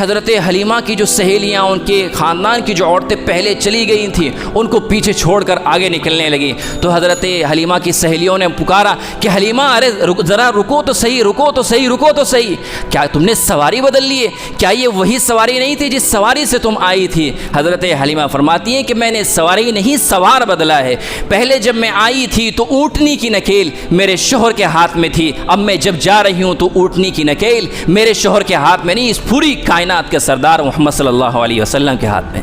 حضرت حلیمہ کی جو سہیلیاں، ان کے خاندان کی جو عورتیں پہلے چلی گئی تھیں، ان کو پیچھے چھوڑ کر آگے نکلنے لگیں۔ تو حضرت حلیمہ کی سہیلیوں نے پکارا کہ حلیمہ ارے ذرا رکو تو صحیح، رکو تو صحیح، رکو تو صحیح، کیا تم نے سواری بدل لی ہے؟ کیا یہ وہی سواری نہیں تھی جس سواری سے تم آئی تھی؟ حضرت حلیمہ فرماتی ہیں کہ میں نے سواری نہیں، سوار بدلا ہے۔ پہلے جب میں آئی تھی تو اونٹنی کی نکیل میرے شوہر کے ہاتھ میں تھی، اب میں جب جا رہی ہوں تو اونٹنی کی نکیل میرے شوہر کے ہاتھ میں نہیں، اس پوری کائنات کے سردار محمد صلی اللہ علیہ وسلم کے ہاتھ میں۔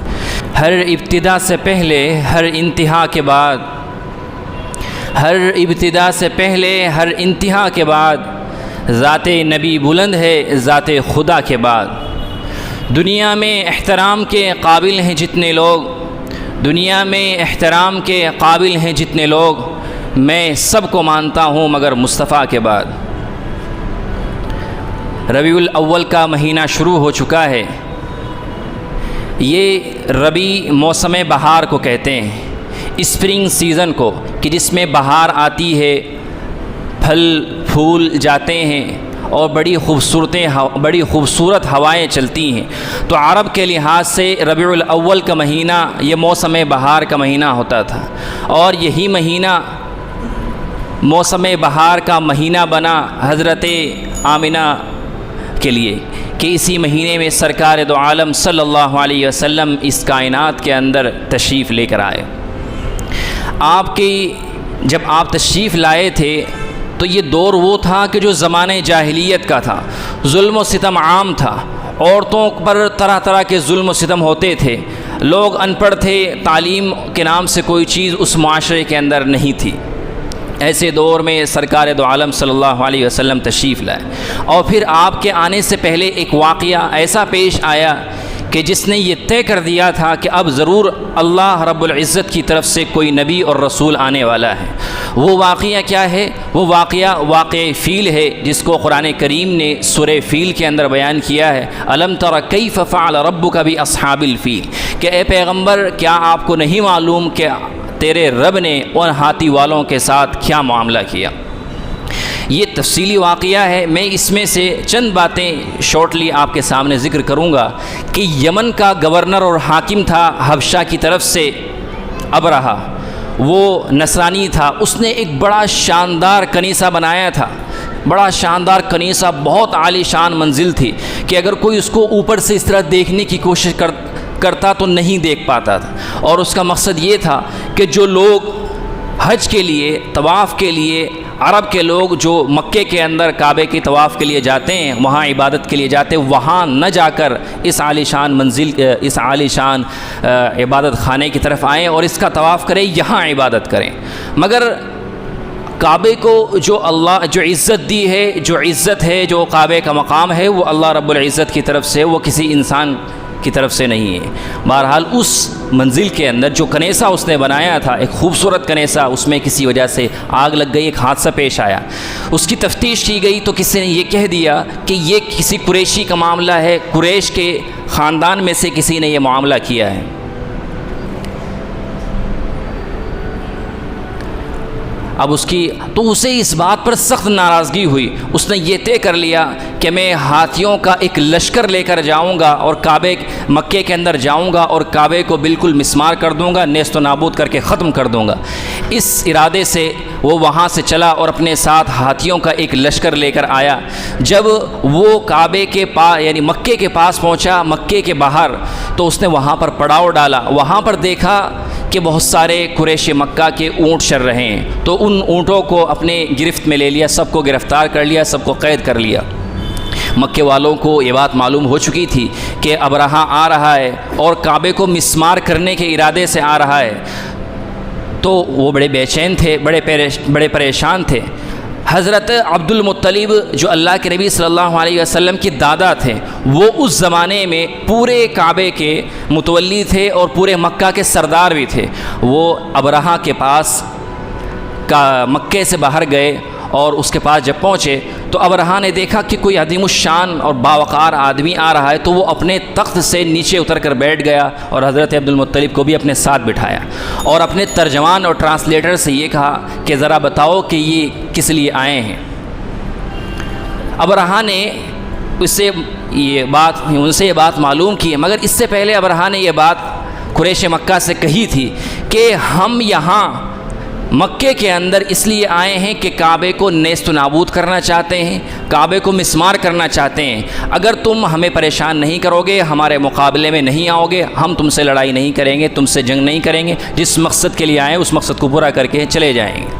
ہر ابتدا سے پہلے، ہر انتہا کے بعد، ہر ابتدا سے پہلے، ہر انتہا کے بعد ذات نبی بلند ہے، ذات خدا کے بعد۔ دنیا میں احترام کے قابل ہیں جتنے لوگ، دنیا میں احترام کے قابل ہیں جتنے لوگ، میں سب کو مانتا ہوں مگر مصطفیٰ کے بعد۔ ربیع الاول کا مہینہ شروع ہو چکا ہے۔ یہ ربیع موسم بہار کو کہتے ہیں، اسپرنگ سیزن کو، کہ جس میں بہار آتی ہے، پھل پھول جاتے ہیں اور بڑی خوبصورت ہوائیں چلتی ہیں۔ تو عرب کے لحاظ سے ربیع الاول کا مہینہ یہ موسم بہار کا مہینہ ہوتا تھا، اور یہی مہینہ موسم بہار کا مہینہ بنا حضرت آمنہ کے لیے، کہ اسی مہینے میں سرکار دو عالم صلی اللہ علیہ وسلم اس کائنات کے اندر تشریف لے کر آئے۔ جب آپ تشریف لائے تھے تو یہ دور وہ تھا کہ جو زمانہ جاہلیت کا تھا، ظلم و ستم عام تھا، عورتوں پر طرح طرح کے ظلم و ستم ہوتے تھے، لوگ ان پڑھ تھے، تعلیم کے نام سے کوئی چیز اس معاشرے کے اندر نہیں تھی۔ ایسے دور میں سرکار دو عالم صلی اللہ علیہ وسلم تشریف لائے، اور پھر آپ کے آنے سے پہلے ایک واقعہ ایسا پیش آیا کہ جس نے یہ طے کر دیا تھا کہ اب ضرور اللہ رب العزت کی طرف سے کوئی نبی اور رسول آنے والا ہے۔ وہ واقعہ کیا ہے؟ وہ واقعہ فیل ہے، جس کو قرآن کریم نے سورہ فیل کے اندر بیان کیا ہے۔ الم تر کیف فعل ربک باصحاب الفیل، کہ اے پیغمبر کیا آپ کو نہیں معلوم کہ تیرے رب نے ان ہاتھی والوں کے ساتھ کیا معاملہ کیا؟ یہ تفصیلی واقعہ ہے، میں اس میں سے چند باتیں شارٹلی آپ کے سامنے ذکر کروں گا۔ کہ یمن کا گورنر اور حاکم تھا حبشہ کی طرف سے ابرہہ، وہ نصرانی تھا، اس نے ایک بڑا شاندار کنیسہ بنایا تھا، بڑا شاندار کنیسہ، بہت عالی شان منزل تھی کہ اگر کوئی اس کو اوپر سے اس طرح دیکھنے کی کوشش کرتا تو نہیں دیکھ پاتا تھا۔ اور اس کا مقصد یہ تھا کہ جو لوگ حج کے لیے، طواف کے لیے، عرب کے لوگ جو مکے کے اندر کعبے کی طواف کے لیے جاتے ہیں، وہاں عبادت کے لیے جاتے ہیں، وہاں نہ جا کر اس عالی شان منزل، اس عالی شان عبادت خانے کی طرف آئیں اور اس کا طواف کریں، یہاں عبادت کریں۔ مگر کعبے کو جو عزت دی ہے، جو عزت ہے، جو کعبے کا مقام ہے، وہ اللہ رب العزت کی طرف سے، وہ کسی انسان کی طرف سے نہیں ہے۔ بہرحال اس منزل کے اندر جو کنیسہ اس نے بنایا تھا، ایک خوبصورت کنیسہ، اس میں کسی وجہ سے آگ لگ گئی، ایک حادثہ پیش آیا۔ اس کی تفتیش کی گئی تو کسی نے یہ کہہ دیا کہ یہ کسی قریشی کا معاملہ ہے، قریش کے خاندان میں سے کسی نے یہ معاملہ کیا ہے۔ اب اسے اس بات پر سخت ناراضگی ہوئی، اس نے یہ طے کر لیا کہ میں ہاتھیوں کا ایک لشکر لے کر جاؤں گا اور مکے کے اندر جاؤں گا اور کعبے کو بالکل مسمار کر دوں گا، نیست و نابود کر کے ختم کر دوں گا۔ اس ارادے سے وہ وہاں سے چلا اور اپنے ساتھ ہاتھیوں کا ایک لشکر لے کر آیا۔ جب وہ کعبے کے پاس یعنی مکے کے پاس پہنچا، مکے کے باہر، تو اس نے وہاں پر پڑاؤ ڈالا۔ وہاں پر دیکھا کہ بہت سارے قریش مکہ کے اونٹ چر رہے ہیں، تو ان اونٹوں کو اپنے گرفت میں لے لیا، سب کو گرفتار کر لیا، سب کو قید کر لیا۔ مکے والوں کو یہ بات معلوم ہو چکی تھی کہ ابرہہ آ رہا ہے اور کعبے کو مسمار کرنے کے ارادے سے آ رہا ہے، تو وہ بڑے بے چین تھے، بڑے پریشان تھے۔ حضرت عبد المطلب جو اللہ کے نبی صلی اللہ علیہ وسلم کی دادا تھے، وہ اس زمانے میں پورے کعبے کے متولی تھے اور پورے مکہ کے سردار بھی تھے۔ وہ ابرہہ کے پاس مکے سے باہر گئے اور اس کے پاس جب پہنچے تو ابرہہ نے دیکھا کہ کوئی عظیم الشان اور باوقار آدمی آ رہا ہے، تو وہ اپنے تخت سے نیچے اتر کر بیٹھ گیا اور حضرت عبد المطلب کو بھی اپنے ساتھ بٹھایا اور اپنے ترجمان اور ٹرانسلیٹر سے یہ کہا کہ ذرا بتاؤ کہ یہ کس لیے آئے ہیں۔ ابرہہ نے ان سے یہ بات معلوم کی، مگر اس سے پہلے ابرہہ نے یہ بات قریش مکہ سے کہی تھی کہ ہم یہاں مکے کے اندر اس لیے آئے ہیں کہ کعبے کو نیست و نابود کرنا چاہتے ہیں، کعبے کو مسمار کرنا چاہتے ہیں۔ اگر تم ہمیں پریشان نہیں کرو گے، ہمارے مقابلے میں نہیں آؤ گے، ہم تم سے لڑائی نہیں کریں گے، تم سے جنگ نہیں کریں گے، جس مقصد کے لیے آئے اس مقصد کو پورا کر کے چلے جائیں گے۔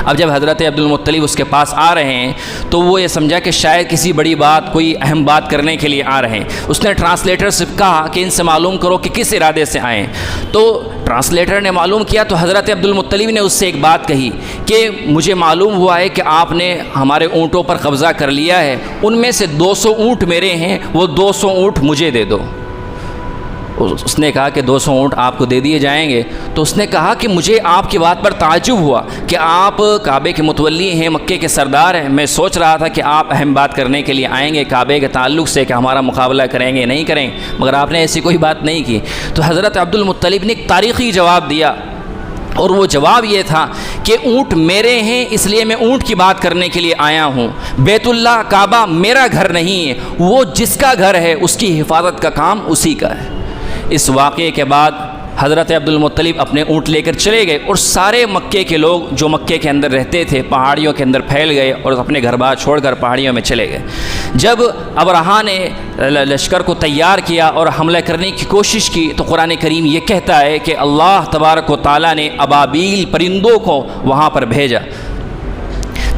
اب جب حضرت عبد المطلب اس کے پاس آ رہے ہیں تو وہ یہ سمجھا کہ شاید کسی بڑی بات، کوئی اہم بات کرنے کے لیے آ رہے ہیں۔ اس نے ٹرانسلیٹر سے کہا کہ ان سے معلوم کرو کہ کس ارادے سے آئیں۔ تو ٹرانسلیٹر نے معلوم کیا تو حضرت عبد المطلب نے اس سے ایک بات کہی کہ مجھے معلوم ہوا ہے کہ آپ نے ہمارے اونٹوں پر قبضہ کر لیا ہے، ان میں سے 200 اونٹ میرے ہیں، وہ 200 اونٹ مجھے دے دو۔ اس نے کہا کہ 200 اونٹ آپ کو دے دیے جائیں گے۔ تو اس نے کہا کہ مجھے آپ کی بات پر تعجب ہوا کہ آپ کعبے کے متولی ہیں، مکے کے سردار ہیں، میں سوچ رہا تھا کہ آپ اہم بات کرنے کے لیے آئیں گے کعبے کے تعلق سے کہ ہمارا مقابلہ کریں گے نہیں کریں، مگر آپ نے ایسی کوئی بات نہیں کی۔ تو حضرت عبد المطلب نے ایک تاریخی جواب دیا، اور وہ جواب یہ تھا کہ اونٹ میرے ہیں، اس لیے میں اونٹ کی بات کرنے کے لیے آیا ہوں۔ بیت اللہ کعبہ میرا گھر نہیں ہے، وہ جس کا گھر ہے اس کی حفاظت کا کام اسی کا ہے۔ اس واقعے کے بعد حضرت عبد المطلب اپنے اونٹ لے کر چلے گئے، اور سارے مکے کے لوگ جو مکے کے اندر رہتے تھے پہاڑیوں کے اندر پھیل گئے اور اپنے گھر بار چھوڑ کر پہاڑیوں میں چلے گئے۔ جب ابرہہ نے لشکر کو تیار کیا اور حملہ کرنے کی کوشش کی تو قرآن کریم یہ کہتا ہے کہ اللہ تبارک و تعالیٰ نے ابابیل پرندوں کو وہاں پر بھیجا،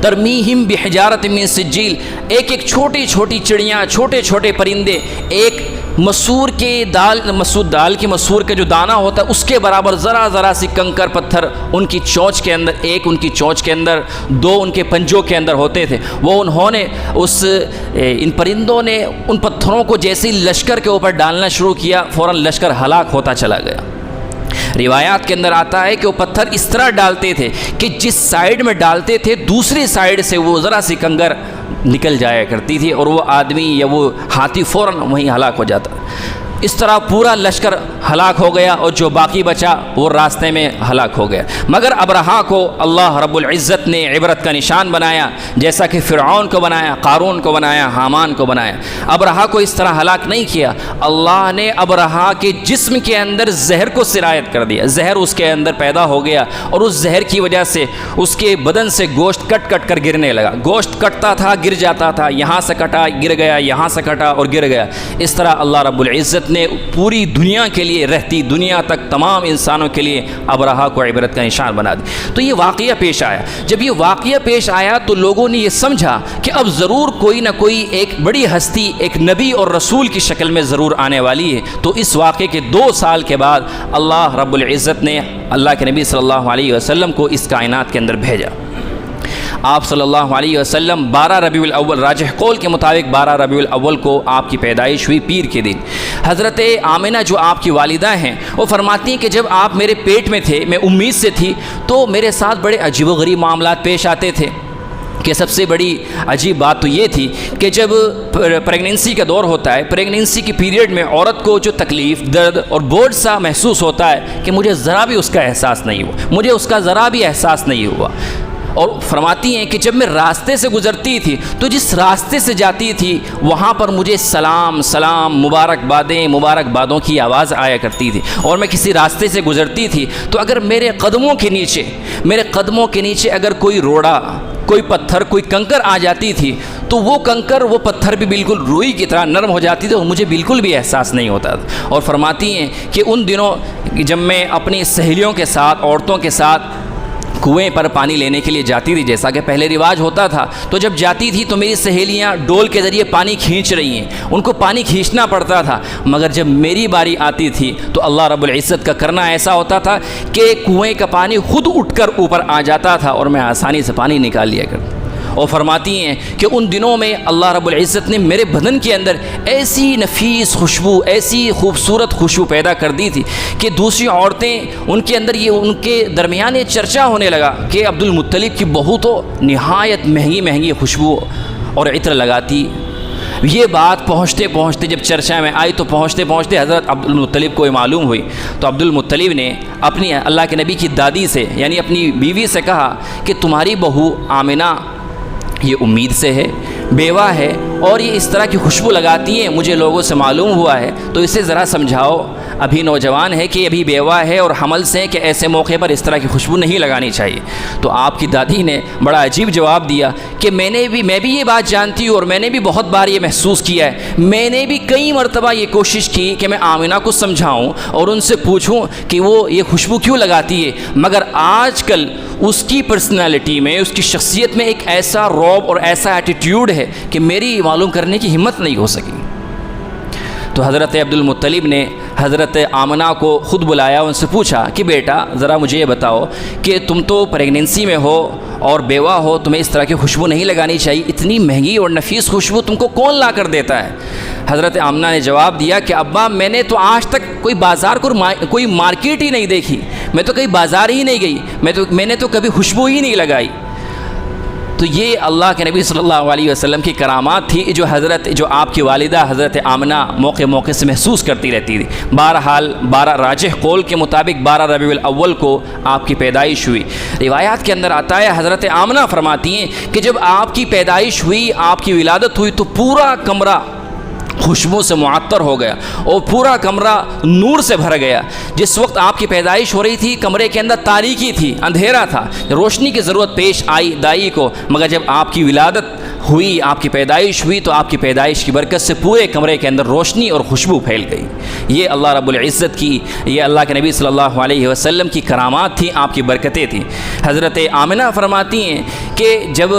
ترمیہم بحجارۃ من سجیل، ایک ایک چھوٹی چھوٹی چڑیاں، چھوٹے چھوٹے پرندے، ایک مسور دال کی مسور کا جو دانہ ہوتا ہے اس کے برابر ذرا ذرا سی کنکر پتھر ان کی چونچ کے اندر، ایک ان کی چونچ کے اندر، 2 ان کے پنجوں کے اندر ہوتے تھے۔ وہ انہوں نے ان پرندوں نے ان پتھروں کو جیسے ہی لشکر کے اوپر ڈالنا شروع کیا، فوراً لشکر ہلاک ہوتا چلا گیا۔ روایات کے اندر آتا ہے کہ وہ پتھر اس طرح ڈالتے تھے کہ جس سائیڈ میں ڈالتے تھے دوسری سائیڈ سے وہ ذرا سی کنکر نکل جایا کرتی تھی اور وہ آدمی یا وہ ہاتھی فوراً وہیں ہلاک ہو جاتا۔ اس طرح پورا لشکر ہلاک ہو گیا اور جو باقی بچا وہ راستے میں ہلاک ہو گیا۔ مگر ابرہہ کو اللہ رب العزت نے عبرت کا نشان بنایا، جیسا کہ فرعون کو بنایا، قارون کو بنایا، حامان کو بنایا۔ ابرہہ کو اس طرح ہلاک نہیں کیا، اللہ نے ابرہہ کے جسم کے اندر زہر کو سرایت کر دیا، زہر اس کے اندر پیدا ہو گیا اور اس زہر کی وجہ سے اس کے بدن سے گوشت کٹ کٹ کر گرنے لگا، گوشت کٹتا تھا گر جاتا تھا، یہاں سے کٹا گر گیا، یہاں سے کٹا اور گر گیا۔ اس طرح اللہ رب العزت نے پوری دنیا کے لیے، رہتی دنیا تک تمام انسانوں کے لیے ابرہہ کو عبرت کا نشان بنا دی۔ تو یہ واقعہ پیش آیا، جب یہ واقعہ پیش آیا تو لوگوں نے یہ سمجھا کہ اب ضرور کوئی نہ کوئی ایک بڑی ہستی ایک نبی اور رسول کی شکل میں ضرور آنے والی ہے۔ تو اس واقعے کے 2 سال کے بعد اللہ رب العزت نے اللہ کے نبی صلی اللہ علیہ وسلم کو اس کائنات کے اندر بھیجا۔ آپ صلی اللہ علیہ وسلم 12 ربیع الاول، راجح قول کے مطابق 12 ربیع الاول کو آپ کی پیدائش ہوئی، پیر کے دن۔ حضرت آمنہ جو آپ کی والدہ ہیں وہ فرماتی ہیں کہ جب آپ میرے پیٹ میں تھے، میں امید سے تھی، تو میرے ساتھ بڑے عجیب و غریب معاملات پیش آتے تھے۔ کہ سب سے بڑی عجیب بات تو یہ تھی کہ جب پریگننسی کا دور ہوتا ہے، پریگننسی کی پیریڈ میں عورت کو جو تکلیف، درد اور بوجھ سا محسوس ہوتا ہے کہ مجھے ذرا بھی اس کا احساس نہیں ہوا، مجھے اس کا ذرا بھی احساس نہیں ہوا۔ اور فرماتی ہیں کہ جب میں راستے سے گزرتی تھی تو جس راستے سے جاتی تھی وہاں پر مجھے سلام سلام، مبارکبادوں کی آواز آیا کرتی تھی، اور میں کسی راستے سے گزرتی تھی تو اگر میرے قدموں کے نیچے اگر کوئی روڑا، کوئی پتھر، کوئی کنکر آ جاتی تھی تو وہ کنکر، وہ پتھر بھی بالکل روئی کی طرح نرم ہو جاتی تھی اور مجھے بالکل بھی احساس نہیں ہوتا تھا۔ اور فرماتی ہیں کہ ان دنوں جب میں اپنی سہیلیوں کے ساتھ، عورتوں کے ساتھ کنویں پر پانی لینے کے لیے جاتی تھی، جیسا کہ پہلے رواج ہوتا تھا، تو جب جاتی تھی تو میری سہیلیاں ڈول کے ذریعے پانی کھینچ رہی ہیں، ان کو پانی کھینچنا پڑتا تھا، مگر جب میری باری آتی تھی تو اللہ رب العزت کا کرنا ایسا ہوتا تھا کہ کنویں کا پانی خود اٹھ کر اوپر آ جاتا تھا اور میں آسانی سے پانی نکال لیا کرتا۔ اور فرماتی ہیں کہ ان دنوں میں اللہ رب العزت نے میرے بدن کے اندر ایسی نفیس خوشبو، ایسی خوبصورت خوشبو پیدا کر دی تھی کہ دوسری عورتیں ان کے اندر ان کے درمیان یہ چرچا ہونے لگا کہ عبد المطلب کی بہو تو نہایت مہنگی خوشبو اور عطر لگاتی۔ یہ بات پہنچتے پہنچتے جب چرچا میں آئی تو پہنچتے پہنچتے حضرت عبد المطلب کو یہ معلوم ہوئی، تو عبد المطلب نے اپنی اللہ کے نبی کی دادی سے یعنی اپنی بیوی سے کہا کہ تمہاری بہو آمنہ یہ امید سے ہے، بیوہ ہے اور یہ اس طرح کی خوشبو لگاتی ہیں، مجھے لوگوں سے معلوم ہوا ہے، تو اسے ذرا سمجھاؤ، ابھی نوجوان ہے کہ ابھی بیوہ ہے اور حمل سے کہ ایسے موقع پر اس طرح کی خوشبو نہیں لگانی چاہیے۔ تو آپ کی دادی نے بڑا عجیب جواب دیا کہ میں بھی یہ بات جانتی ہوں اور میں نے بھی بہت بار یہ محسوس کیا ہے، میں نے بھی کئی مرتبہ یہ کوشش کی کہ میں آمنہ کو سمجھاؤں اور ان سے پوچھوں کہ وہ یہ خوشبو کیوں لگاتی ہے، مگر آج کل اس کی پرسنالٹی میں، اس کی شخصیت میں ایک ایسا رعب اور ایسا ایٹیٹیوڈ ہے کہ میری معلوم کرنے کی ہمت نہیں ہو سکی۔ تو حضرت عبد المطلب نے حضرت آمنہ کو خود بلایا، ان سے پوچھا کہ بیٹا ذرا مجھے یہ بتاؤ کہ تم تو پریگننسی میں ہو اور بیوہ ہو، تمہیں اس طرح کی خوشبو نہیں لگانی چاہیے، اتنی مہنگی اور نفیس خوشبو تم کو کون لا کر دیتا ہے؟ حضرت آمنہ نے جواب دیا کہ ابا میں نے تو آج تک کوئی مارکیٹ ہی نہیں دیکھی، میں تو کہیں بازار ہی نہیں گئی، میں نے تو کبھی خوشبو ہی نہیں لگائی۔ تو یہ اللہ کے نبی صلی اللہ علیہ وسلم کی کرامات تھی جو آپ کی والدہ حضرت آمنہ موقع سے محسوس کرتی رہتی تھی۔ بہرحال راجح قول کے مطابق 12 ربیع الاول کو آپ کی پیدائش ہوئی۔ روایات کے اندر آتا ہے حضرت آمنہ فرماتی ہیں کہ جب آپ کی پیدائش ہوئی، آپ کی ولادت ہوئی تو پورا کمرہ خوشبو سے معطر ہو گیا اور پورا کمرہ نور سے بھر گیا۔ جس وقت آپ کی پیدائش ہو رہی تھی کمرے کے اندر تاریکی تھی، اندھیرا تھا، روشنی کی ضرورت پیش آئی دائی کو، مگر جب آپ کی ولادت ہوئی، آپ کی پیدائش ہوئی تو آپ کی پیدائش کی برکت سے پورے کمرے کے اندر روشنی اور خوشبو پھیل گئی۔ یہ اللہ رب العزت کی، یہ اللہ کے نبی صلی اللہ علیہ وسلم کی کرامات تھیں، آپ کی برکتیں تھیں۔ حضرت آمنہ فرماتی ہیں کہ جب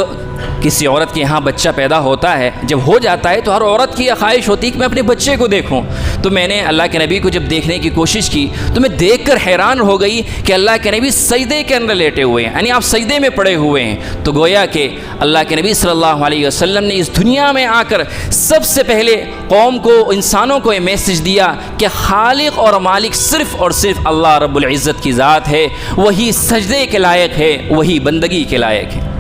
کسی عورت کے یہاں بچہ پیدا ہوتا ہے، جب ہو جاتا ہے تو ہر عورت کی یہ خواہش ہوتی ہے کہ میں اپنے بچے کو دیکھوں۔ تو میں نے اللہ کے نبی کو جب دیکھنے کی کوشش کی تو میں دیکھ کر حیران ہو گئی کہ اللہ کے نبی سجدے کے اندر لیٹے ہوئے ہیں، یعنی آپ سجدے میں پڑے ہوئے ہیں۔ تو گویا کہ اللہ کے نبی صلی اللہ علیہ وسلم نے اس دنیا میں آ کر سب سے پہلے قوم کو، انسانوں کو یہ میسج دیا کہ خالق اور مالک صرف اور صرف اللہ رب العزت کی ذات ہے، وہی سجدے کے لائق ہے، وہی بندگی کے لائق ہے۔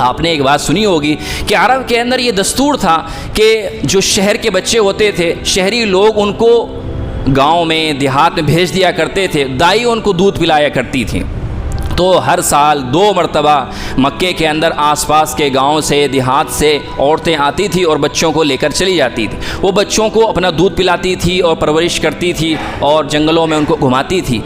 آپ نے ایک بات سنی ہوگی کہ عرب کے اندر یہ دستور تھا کہ جو شہر کے بچے ہوتے تھے، شہری لوگ ان کو گاؤں میں، دیہات میں بھیج دیا کرتے تھے، دائی ان کو دودھ پلایا کرتی تھی۔ تو ہر سال 2 مرتبہ مکے کے اندر آس پاس کے گاؤں سے، دیہات سے عورتیں آتی تھی اور بچوں کو لے کر چلی جاتی تھی۔ وہ بچوں کو اپنا دودھ پلاتی تھی اور پرورش کرتی تھی اور جنگلوں میں ان کو گھماتی تھی،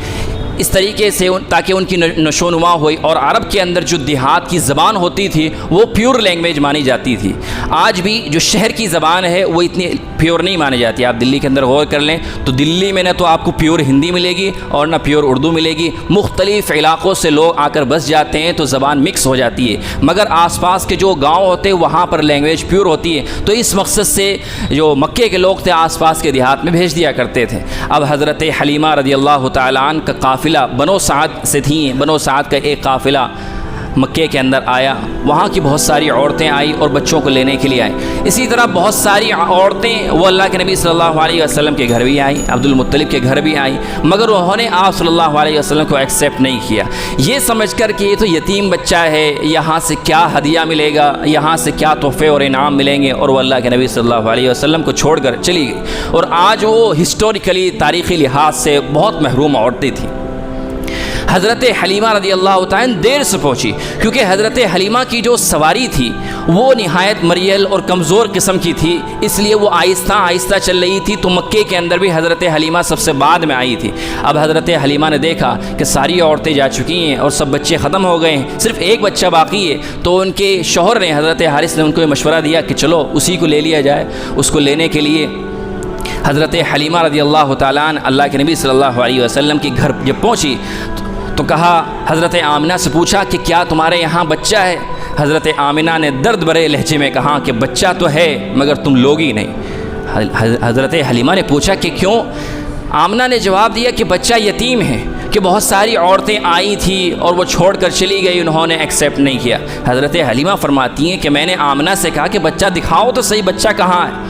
اس طریقے سے تاکہ ان کی نشو و نما ہوئی۔ اور عرب کے اندر جو دیہات کی زبان ہوتی تھی وہ پیور لینگویج مانی جاتی تھی۔ آج بھی جو شہر کی زبان ہے وہ اتنی پیور نہیں مانی جاتی۔ آپ دلی کے اندر غور کر لیں تو دلی میں نہ تو آپ کو پیور ہندی ملے گی اور نہ پیور اردو ملے گی، مختلف علاقوں سے لوگ آ کر بس جاتے ہیں تو زبان مکس ہو جاتی ہے، مگر آس پاس کے جو گاؤں ہوتے ہیں وہاں پر لینگویج پیور ہوتی ہے۔ تو اس مقصد سے جو مکے کے لوگ تھے آس پاس کے دیہات میں بھیج دیا کرتے تھے۔ اب حضرت حلیمہ رضی اللہ تعالیٰ عنہ کا قافلہ بنو سعد سے تھیں، بنو سعد کا ایک قافلہ مکے کے اندر آیا، وہاں کی بہت ساری عورتیں آئیں اور بچوں کو لینے کے لیے آئیں۔ اسی طرح بہت ساری عورتیں وہ اللہ کے نبی صلی اللہ علیہ وسلم کے گھر بھی آئیں، عبد المطلب کے گھر بھی آئیں، مگر انہوں نے آپ صلی اللہ علیہ وسلم کو ایکسیپٹ نہیں کیا، یہ سمجھ کر کہ یہ تو یتیم بچہ ہے، یہاں سے کیا ہدیہ ملے گا، یہاں سے کیا تحفے اور انعام ملیں گے، اور وہ اللہ کے نبی صلی اللہ علیہ وسلم کو چھوڑ کر چلی گئی۔ اور آج وہ ہسٹوریکلی، تاریخی لحاظ سے بہت محروم عورتیں تھیں۔ حضرت حلیمہ رضی اللہ تعالیٰ دیر سے پہنچی کیونکہ حضرت حلیمہ کی جو سواری تھی وہ نہایت مریل اور کمزور قسم کی تھی، اس لیے وہ آہستہ آہستہ چل رہی تھی۔ تو مکے کے اندر بھی حضرت حلیمہ سب سے بعد میں آئی تھی۔ اب حضرت حلیمہ نے دیکھا کہ ساری عورتیں جا چکی ہیں اور سب بچے ختم ہو گئے ہیں، صرف ایک بچہ باقی ہے۔ تو ان کے شوہر نے، حضرت حارث نے ان کو یہ مشورہ دیا کہ چلو اسی کو لے لیا جائے۔ اس کو لینے کے لیے حضرت حلیمہ رضی اللہ تعالیٰ عنہ اللہ کے نبی صلی اللہ علیہ وسلم کے گھر جب پہنچی تو کہا، حضرت آمنہ سے پوچھا کہ کیا تمہارے یہاں بچہ ہے؟ حضرت آمنہ نے درد بھرے لہجے میں کہا کہ بچہ تو ہے مگر تم لوگ ہی نہیں۔ حضرت حلیمہ نے پوچھا کہ کیوں؟ آمنہ نے جواب دیا کہ بچہ یتیم ہے، کہ بہت ساری عورتیں آئی تھیں اور وہ چھوڑ کر چلی گئی، انہوں نے ایکسیپٹ نہیں کیا۔ حضرت حلیمہ فرماتی ہیں کہ میں نے آمنہ سے کہا کہ بچہ دکھاؤ تو صحیح، بچہ کہاں ہے؟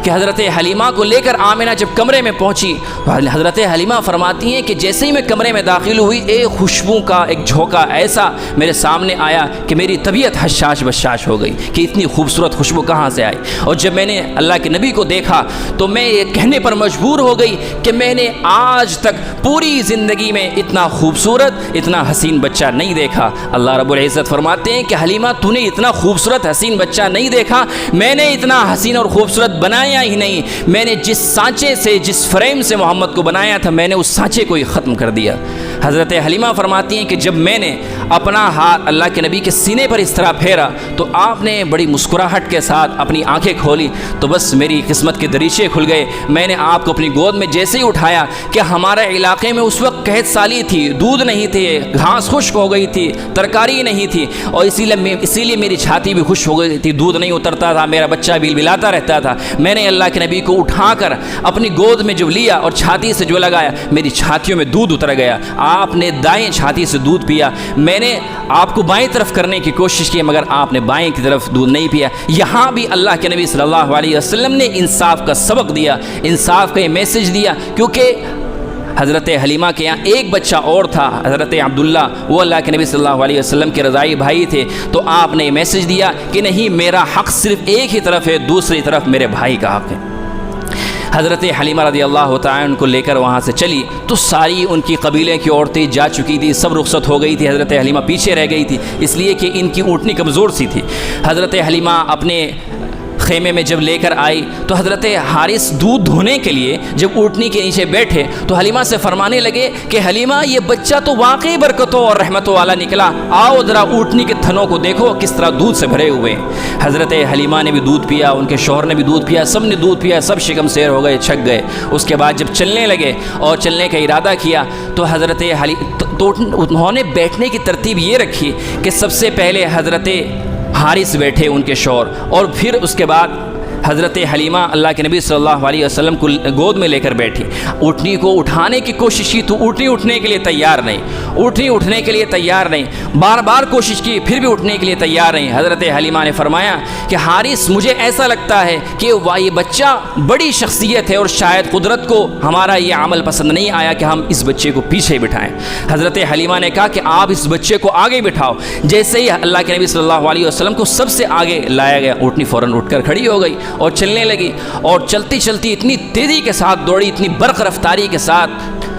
کہ حضرت حلیمہ کو لے کر آمنہ جب کمرے میں پہنچی تو حضرت حلیمہ فرماتی ہیں کہ جیسے ہی میں کمرے میں داخل ہوئی ایک خوشبو کا ایک جھونکا ایسا میرے سامنے آیا کہ میری طبیعت حشاش بشاش ہو گئی کہ اتنی خوبصورت خوشبو کہاں سے آئی. اور جب میں نے اللہ کے نبی کو دیکھا تو میں یہ کہنے پر مجبور ہو گئی کہ میں نے آج تک پوری زندگی میں اتنا خوبصورت اتنا حسین بچہ نہیں دیکھا. اللہ رب العزت فرماتے ہیں کہ حلیمہ تو نے اتنا خوبصورت حسین بچہ نہیں دیکھا, میں نے اتنا حسین اور خوبصورت بنایا ہی نہیں, میں نے جس سانچے سے جس فریم سے محمد کو بنایا تھا میں نے اس سانچے کو ہی ختم کر دیا. حضرت حلیمہ فرماتی ہیں کہ جب میں نے اپنا ہاتھ اللہ کے نبی کے سینے پر اس طرح پھیرا تو آپ نے بڑی مسکراہٹ کے ساتھ اپنی آنکھیں کھولی تو بس میری قسمت کے دریچے کھل گئے. میں نے آپ کو اپنی گود میں جیسے ہی اٹھایا کہ ہمارے علاقے میں اس وقت قحط سالی تھی, دودھ نہیں تھے, گھاس خشک ہو گئی تھی, ترکاری نہیں تھی, اور اسی لیے میری چھاتی بھی خشک ہو گئی تھی, دودھ نہیں اترتا تھا, میرا بچہ بلبلاتا رہتا تھا. میں نے اللہ کے نبی کو اٹھا کر اپنی گود میں جو لیا اور چھاتی سے جو لگایا میری چھاتیوں میں دودھ اتر گیا. آپ نے دائیں چھاتی سے دودھ پیا, میں نے آپ کو بائیں طرف کرنے کی کوشش کی مگر آپ نے بائیں کی طرف دودھ نہیں پیا. یہاں بھی اللہ کے نبی صلی اللہ علیہ وسلم نے انصاف کا سبق دیا, انصاف کا یہ میسج دیا, کیونکہ حضرت حلیمہ کے یہاں ایک بچہ اور تھا, حضرت عبداللہ, وہ اللہ کے نبی صلی اللہ علیہ وسلم کے رضائی بھائی تھے. تو آپ نے یہ میسج دیا کہ نہیں, میرا حق صرف ایک ہی طرف ہے, دوسری طرف میرے بھائی کا حق ہے. حضرت حلیمہ رضی اللہ تعالیٰ ان کو لے کر وہاں سے چلی تو ساری ان کی قبیلے کی عورتیں جا چکی تھی, سب رخصت ہو گئی تھی, حضرت حلیمہ پیچھے رہ گئی تھی اس لیے کہ ان کی اونٹنی کمزور سی تھی. حضرت حلیمہ اپنے خیمے میں جب لے کر آئی تو حضرت حارث دودھ دھونے کے لیے جب اونٹنی کے نیچے بیٹھے تو حلیمہ سے فرمانے لگے کہ حلیمہ یہ بچہ تو واقعی برکتوں اور رحمتوں والا نکلا, آؤ ذرا اونٹنی کے تھنوں کو دیکھو کس طرح دودھ سے بھرے ہوئے. حضرت حلیمہ نے بھی دودھ پیا, ان کے شوہر نے بھی دودھ پیا, سب نے دودھ پیا, سب شکم سیر ہو گئے, چھک گئے. اس کے بعد جب چلنے لگے اور چلنے کا ارادہ کیا تو حضرت تو انہوں نے بیٹھنے کی ترتیب یہ رکھی کہ سب سے پہلے حضرت حارث بیٹھے ان کے شوہر, اور پھر اس کے بعد حضرت حلیمہ اللہ کے نبی صلی اللہ علیہ وسلم کو گود میں لے کر بیٹھی. اونٹنی کو اٹھانے کی کوشش کی تو اونٹنی اٹھنے کے لیے تیار نہیں, اونٹنی اٹھنے کے لیے تیار نہیں, بار بار کوشش کی پھر بھی اٹھنے کے لیے تیار نہیں. حضرت حلیمہ نے فرمایا کہ حارث مجھے ایسا لگتا ہے کہ یہ بچہ بڑی شخصیت ہے اور شاید قدرت کو ہمارا یہ عمل پسند نہیں آیا کہ ہم اس بچے کو پیچھے بٹھائیں. حضرت حلیمہ نے کہا کہ آپ اس بچے کو آگے بٹھاؤ. جیسے ہی اللہ کے نبی صلی اللہ علیہ وسلم کو سب سے آگے لایا گیا, اونٹنی فوراً اٹھ کر کھڑی ہو گئی اور چلنے لگی, اور چلتی چلتی اتنی تیزی کے ساتھ دوڑی, اتنی برق رفتاری کے ساتھ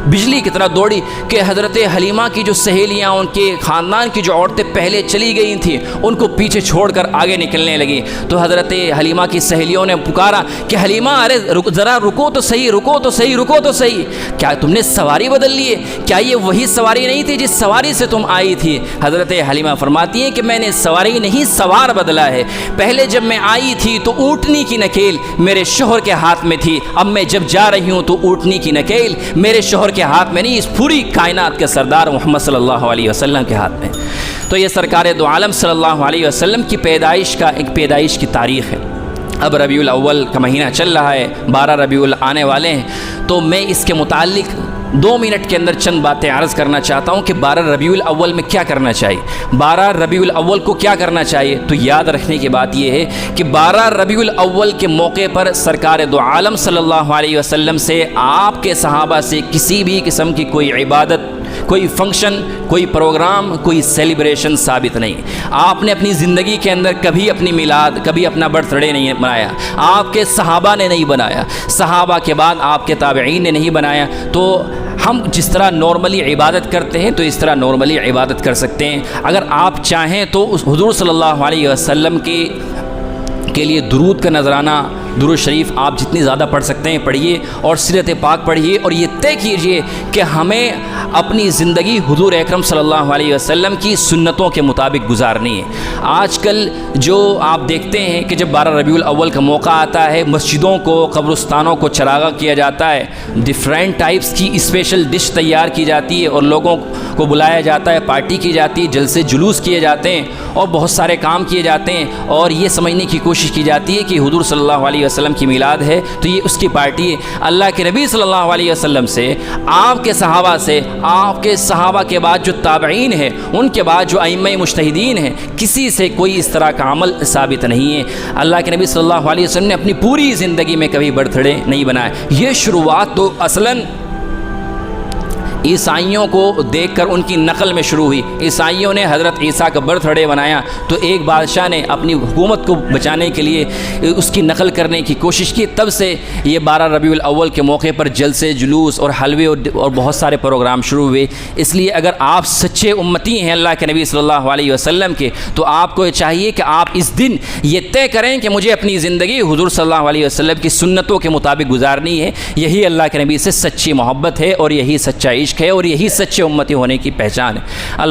بجلی کی طرح دوڑی کہ حضرت حلیمہ کی جو سہیلیاں, ان کے خاندان کی جو عورتیں پہلے چلی گئی تھیں ان کو پیچھے چھوڑ کر آگے نکلنے لگی. تو حضرت حلیمہ کی سہیلیوں نے پکارا کہ حلیمہ ارے ذرا رکو تو صحیح, رکو تو صحیح, رکو تو صحیح, کیا تم نے سواری بدل لی ہے, کیا یہ وہی سواری نہیں تھی جس سواری سے تم آئی تھی. حضرت حلیمہ فرماتی ہیں کہ میں نے سواری نہیں سوار بدلا ہے, پہلے جب میں آئی تھی تو اونٹنی کی نکیل میرے شوہر کے ہاتھ میں تھی, اب میں جب جا رہی ہوں تو اونٹنی کی نکیل میرے شوہر کے ہاتھ میں نہیں, اس پوری کائنات کے سردار محمد صلی اللہ علیہ وسلم کے ہاتھ میں. تو یہ سرکار دو عالم صلی اللہ علیہ وسلم کی پیدائش کا ایک پیدائش کی تاریخ ہے. اب ربیع الاول کا مہینہ چل رہا ہے, 12 ربیع الاول آنے والے ہیں, تو میں اس کے متعلق 2 منٹ کے اندر چند باتیں عرض کرنا چاہتا ہوں کہ 12 ربیع الاول میں کیا کرنا چاہیے. 12 ربیع الاول کو کیا کرنا چاہیے, تو یاد رکھنے کی بات یہ ہے کہ 12 ربیع الاول کے موقع پر سرکار دو عالم صلی اللہ علیہ وسلم سے, آپ کے صحابہ سے کسی بھی قسم کی کوئی عبادت, کوئی فنکشن, کوئی پروگرام, کوئی سیلیبریشن ثابت نہیں. آپ نے اپنی زندگی کے اندر کبھی اپنی میلاد, کبھی اپنا برتھ ڈے نہیں بنایا, آپ کے صحابہ نے نہیں بنایا, صحابہ کے بعد آپ کے تابعین نے نہیں بنایا. تو ہم جس طرح نارملی عبادت کرتے ہیں تو اس طرح نارملی عبادت کر سکتے ہیں. اگر آپ چاہیں تو اس حضور صلی اللہ علیہ وسلم کے لیے درود کا نذرانہ, درود شریف آپ جتنی زیادہ پڑھ سکتے ہیں پڑھیے, اور سیرت پاک پڑھیے, اور یہ طے کیجئے کہ ہمیں اپنی زندگی حضور اکرم صلی اللہ علیہ وسلم کی سنتوں کے مطابق گزارنی ہے. آج کل جو آپ دیکھتے ہیں کہ جب 12 ربیع الاول کا موقع آتا ہے, مسجدوں کو, قبرستانوں کو چراغاں کیا جاتا ہے, ڈفرینٹ ٹائپس کی اسپیشل ڈش تیار کی جاتی ہے اور لوگوں کو بلایا جاتا ہے, پارٹی کی جاتی ہے, جلسے جلوس کیے جاتے ہیں اور بہت سارے کام کیے جاتے ہیں, اور یہ سمجھنے کی کوشش کی جاتی ہے کہ حضور صلی اللہ علیہ علیہ وسلم کی میلاد ہے تو یہ اس کی پارٹی ہے۔ اللہ کے نبی صلی اللہ علیہ وسلم سے، آپ کے صحابہ سے، آپ کے صحابہ کے بعد جو تابعین ہیں، ان کے بعد جو ائمہ مجتہدین ہیں، کسی سے کوئی اس طرح کا عمل ثابت نہیں ہے۔ اللہ کے نبی صلی اللہ علیہ وسلم نے اپنی پوری زندگی میں کبھی برتھ ڈے نہیں بنایا۔ یہ شروعات تو اصلاً عیسائیوں کو دیکھ کر ان کی نقل میں شروع ہوئی۔ عیسائیوں نے حضرت عیسیٰ کا برتھ ڈے بنایا تو ایک بادشاہ نے اپنی حکومت کو بچانے کے لیے اس کی نقل کرنے کی کوشش کی، تب سے یہ 12 ربیع الاول کے موقع پر جلسے، جلوس اور حلوے اور بہت سارے پروگرام شروع ہوئے۔ اس لیے اگر آپ سچے امتی ہیں اللہ کے نبی صلی اللہ علیہ وسلم کے، تو آپ کو یہ چاہیے کہ آپ اس دن یہ طے کریں کہ مجھے اپنی زندگی حضور صلی اللہ علیہ وسلم کی سنتوں کے مطابق گزارنی ہے۔ یہی اللہ کے نبی سے سچی محبت ہے اور یہی سچا عشق ہے اور یہی سچے امتی ہونے کی پہچان ہے۔ اللہ